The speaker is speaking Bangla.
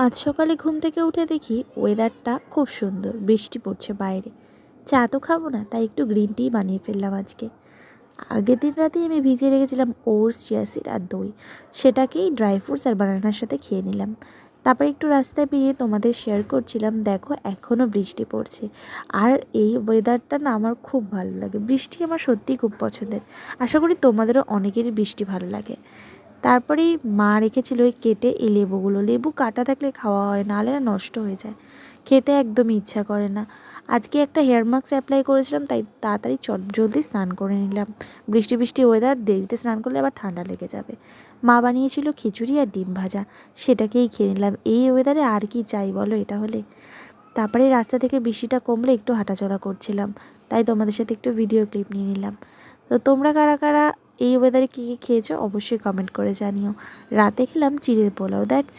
আজ সকালে ঘুম থেকে উঠে দেখি ওয়েদারটা খুব সুন্দর, বৃষ্টি পড়ছে বাইরে। চা তো খাবো না, তাই একটু গ্রিন টি বানিয়ে ফেললাম আজকে। আগের দিন রাতেই আমি ভিজিয়ে রেখেছিলাম ওটস, চিয়া সিড আর দই। সেটাকেই ড্রাই ফ্রুটস আর বানানার সাথে খেয়ে নিলাম। তারপরে একটু রাস্তায় বেরিয়ে তোমাদের শেয়ার করছিলাম, দেখো এখনও বৃষ্টি পড়ছে। আর এই ওয়েদারটা না আমার খুব ভালো লাগে, বৃষ্টি আমার সত্যিই খুব পছন্দের। আশা করি তোমাদেরও অনেকেরই বৃষ্টি ভালো লাগে। তারপরেই মা রেখেছিল ওই কেটে এই লেবুগুলো। লেবু কাটা থাকলে খাওয়া হয়, নাহলে না নষ্ট হয়ে যায়, খেতে একদমই ইচ্ছা করে না। আজকে একটা হেয়ার মাস্ক অ্যাপ্লাই করেছিলাম, তাই তাড়াতাড়ি জলদি স্নান করে নিলাম। বৃষ্টি বৃষ্টি ওয়েদার, দেরিতে স্নান করলে আবার ঠান্ডা লেগে যাবে। মা বানিয়েছিল খিচুড়ি আর ডিম ভাজা, সেটাকেই খেয়ে নিলাম। এই ওয়েদারে আর কি চাই বলো এটা হলে। তারপরে রাস্তা থেকে বৃষ্টিটা কমলে একটু হাঁটাচলা করছিলাম, তাই তোমাদের সাথে একটু ভিডিও ক্লিপ নিয়ে নিলাম। তো তোমরা কারা কারা এই ওয়েদারে কী কী খেয়েছো অবশ্যই কমেন্ট করে জানিও। রাতে খেলাম চিড়ের পোলাও, দ্যাটস